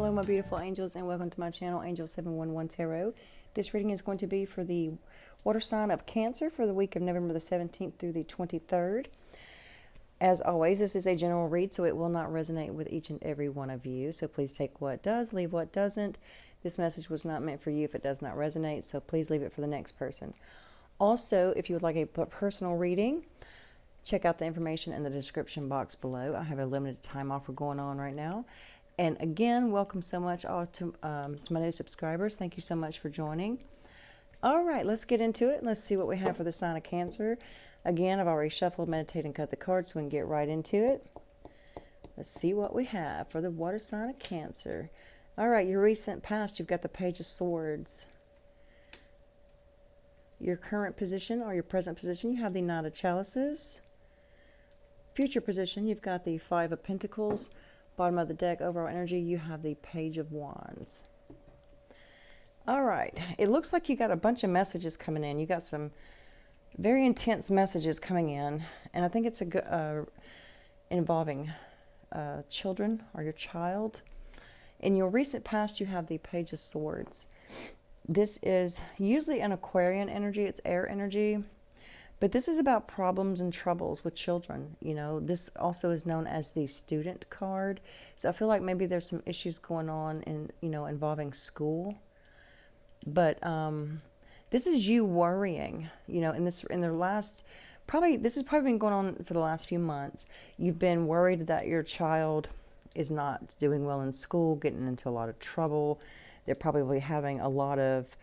Hello my beautiful angels, and welcome to my channel, Angel711 Tarot. This reading is going to be for the water sign of Cancer for the week of November the 17th through the 23rd. As always, this is a general read, so it will not resonate with each and every one of you. So please take what does, leave what doesn't. This message was not meant for you if it does not resonate, so please leave it for the next person. Also, if you would like a personal reading, check out the information in the description box below. I have a limited time offer going on right now. And again, welcome so much all to my new subscribers. Thank you so much for joining. All right, let's get into it. Let's see what we have for the sign of Cancer. Again, I've already shuffled, meditated, and cut the cards, so we can get right into it. Let's see what we have for the water sign of Cancer. All right, your recent past, you've got the Page of Swords. Your current position or your present position, you have the Knight of Chalices. Future position, you've got the Five of Pentacles. Bottom of the deck, overall energy, you have the Page of Wands. All right, it looks like you got a bunch of messages coming in. You got some very intense messages coming in, and I think it's a good involving children or your child. In your recent past, you have the Page of Swords. This is usually an Aquarian energy. It's air energy. But this is about problems and troubles with children. You know, this also is known as the student card. So I feel like maybe there's some issues going on in, you know, involving school. But this is you worrying, you know, this has probably been going on for the last few months. You've been worried that your child is not doing well in school, getting into a lot of trouble. They're probably having a lot of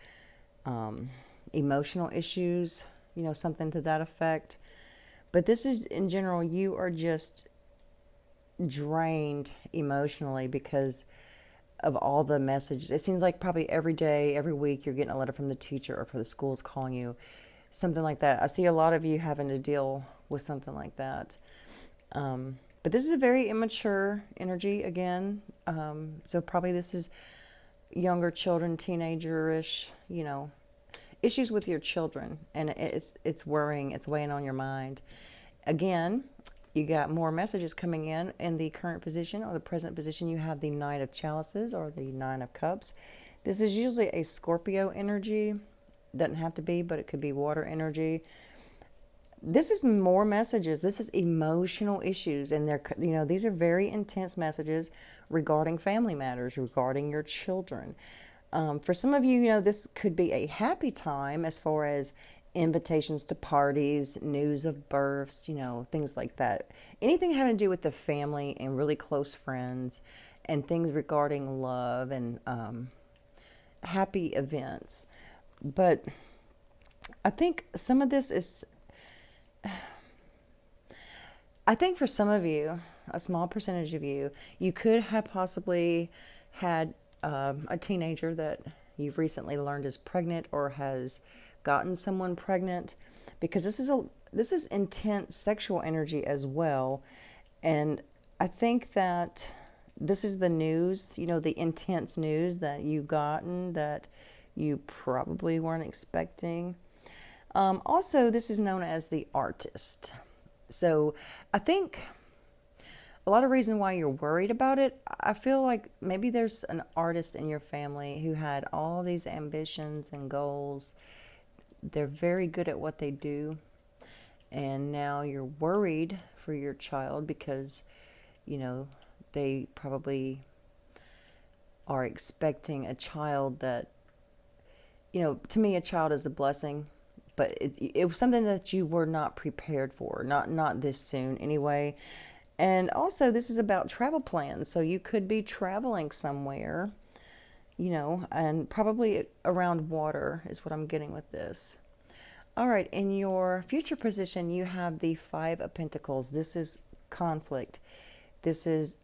emotional issues, you know, something to that effect. But this is, in general, you are just drained emotionally because of all the messages. It seems like probably every day, every week, you're getting a letter from the teacher or from the schools calling you, something like that. I see a lot of you having to deal with something like that. But this is a very immature energy again. So probably this is younger children, teenager-ish, you know, issues with your children, and it's worrying, it's weighing on your mind. Again, you got more messages coming in the current position or the present position. You have the Knight of Chalices or the Nine of Cups. This is usually a Scorpio energy. Doesn't have to be, but it could be water energy. This is more messages. This is emotional issues, and they're, you know, these are very intense messages regarding family matters, regarding your children. For some of you, you know, this could be a happy time as far as invitations to parties, news of births, you know, things like that. Anything having to do with the family and really close friends and things regarding love and happy events. But I think some of this is, I think for some of you, a small percentage of you, you could have possibly had a teenager that you've recently learned is pregnant or has gotten someone pregnant, because this is intense sexual energy as well. And I think that this is the news, you know, the intense news that you've gotten that you probably weren't expecting. Also, this is known as the artist. So I think a lot of reason why you're worried about it, I feel like maybe there's an artist in your family who had all these ambitions and goals. They're very good at what they do. And now you're worried for your child because, you know, they probably are expecting a child that, you know, to me, a child is a blessing. But it was something that you were not prepared for, not this soon anyway. And also, this is about travel plans. So you could be traveling somewhere, you know, and probably around water is what I'm getting with this. All right, in your future position, you have the Five of Pentacles. This is conflict. This is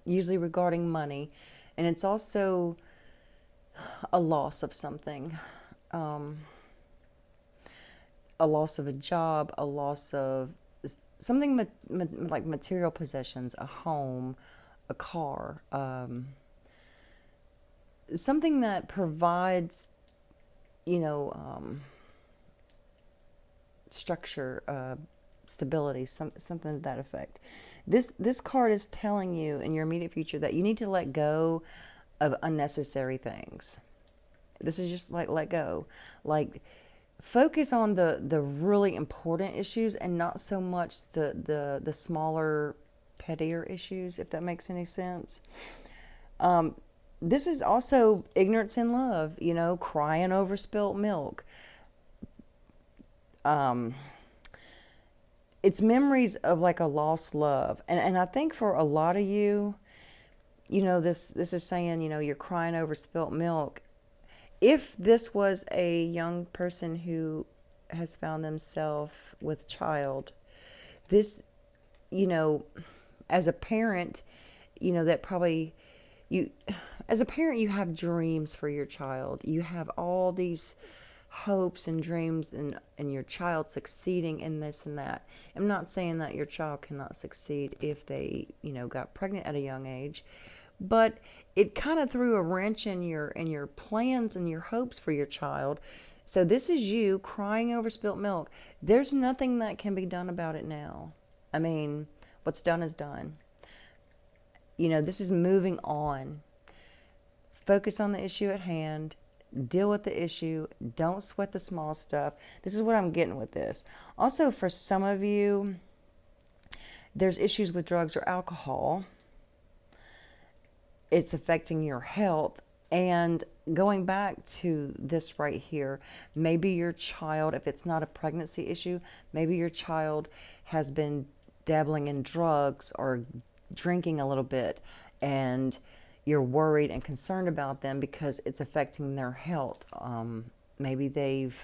usually regarding money. And it's also a loss of something. A loss of a job, a loss of something like material possessions, a home, a car, something that provides, you know, structure, stability, something to that effect. This card is telling you in your immediate future that you need to let go of unnecessary things. This is just like let go. Like focus on the really important issues and not so much the smaller, pettier issues, if that makes any sense. This is also ignorance in love, you know, crying over spilt milk. It's memories of like a lost love. And I think for a lot of you, you know, this is saying, you know, you're crying over spilt milk. If this was a young person who has found themselves with child, this, you know, as a parent, you know, that probably you, as a parent, you have dreams for your child. You have all these hopes and dreams and your child succeeding in this and that. I'm not saying that your child cannot succeed if they, you know, got pregnant at a young age, but it kind of threw a wrench in your plans and your hopes for your child. So this is you crying over spilt milk. There's nothing that can be done about it now. I mean, what's done is done. You know, this is moving on. Focus on the issue at hand. Deal with the issue. Don't sweat the small stuff. This is what I'm getting with this. Also, for some of you, there's issues with drugs or alcohol. It's affecting your health. And going back to this right here, maybe your child, if it's not a pregnancy issue, maybe your child has been dabbling in drugs or drinking a little bit, and you're worried and concerned about them because it's affecting their health. Maybe they've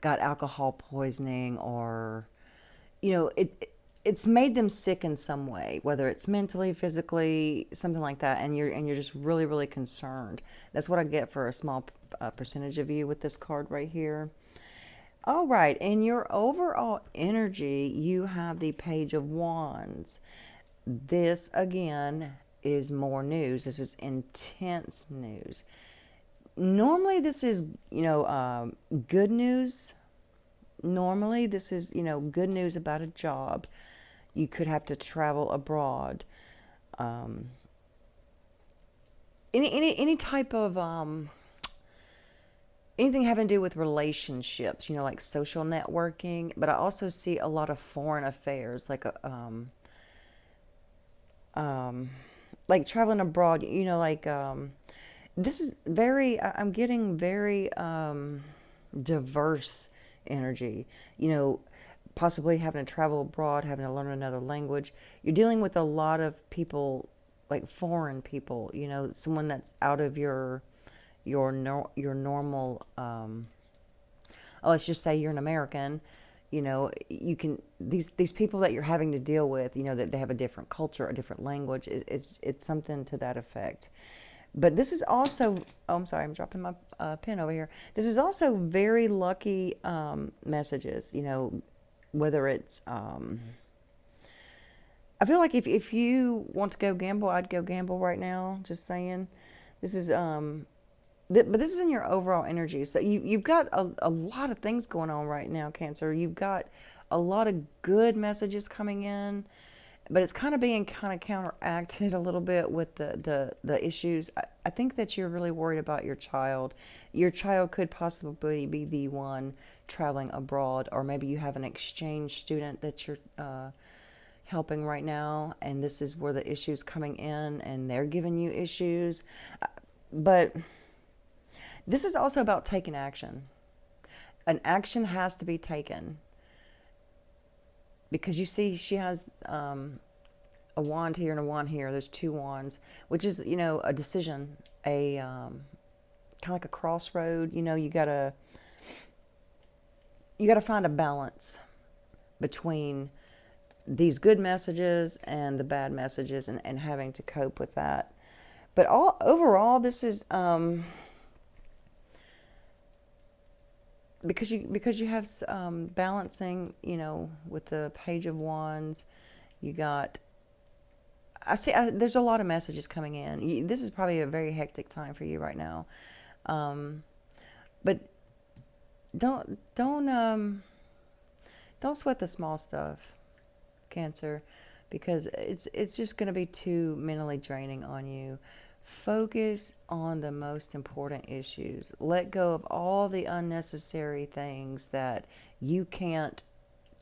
got alcohol poisoning, or, you know, it's made them sick in some way, whether it's mentally, physically, something like that, and you're just really, really concerned. That's what I get for a small percentage of you with this card right here. All right, in your overall energy, you have the Page of Wands. This, again, is more news. This is intense news. Normally, this is, you know, good news. Normally, this is, you know, good news about a job. You could have to travel abroad. Any type of anything having to do with relationships, you know, like social networking. But I also see a lot of foreign affairs, like traveling abroad, you know, like this is very, I'm getting very diverse energy, you know, possibly having to travel abroad, having to learn another language. You're dealing with a lot of people, like foreign people, you know, someone that's out of your normal, let's just say you're an American, you know, you can, these people that you're having to deal with, you know, that they have a different culture, a different language, it's something to that effect. But this is also, oh, I'm sorry, I'm dropping my pen over here. This is also very lucky messages, you know, whether it's, I feel like if you want to go gamble, I'd go gamble right now, just saying. This is, but this is in your overall energy. So you've got a lot of things going on right now, Cancer. You've got a lot of good messages coming in, but it's kind of being kind of counteracted a little bit with the issues. I think that you're really worried about your child. Your child could possibly be the one traveling abroad, or maybe you have an exchange student that you're helping right now, and this is where the issue's coming in, and they're giving you issues. But this is also about taking action. An action has to be taken. Because you see, she has a wand here and a wand here. There's two wands, which is, you know, a decision, a kind of like a crossroad. You know, you gotta find a balance between these good messages and the bad messages, and having to cope with that. But overall, this is because you have balancing, you know, with the Page of Wands. You got, there's a lot of messages coming in. This is probably a very hectic time for you right now, but don't Don't sweat the small stuff, Cancer, because it's just going to be too mentally draining on you. Focus on the most important issues. Let go of all the unnecessary things that you can't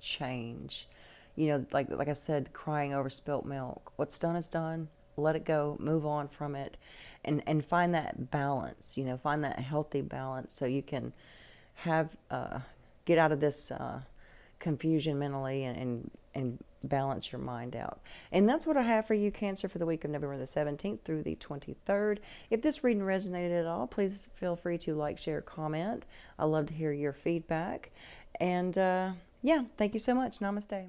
change. You know, like I said, crying over spilt milk. What's done is done. Let it go. Move on from it, and find that balance. You know, find that healthy balance so you can have get out of this confusion mentally, and balance your mind out. And that's what I have for you, Cancer, for the week of November the 17th through the 23rd. If this reading resonated at all, please feel free to like, share, comment. I love to hear your feedback. And yeah, thank you so much. Namaste.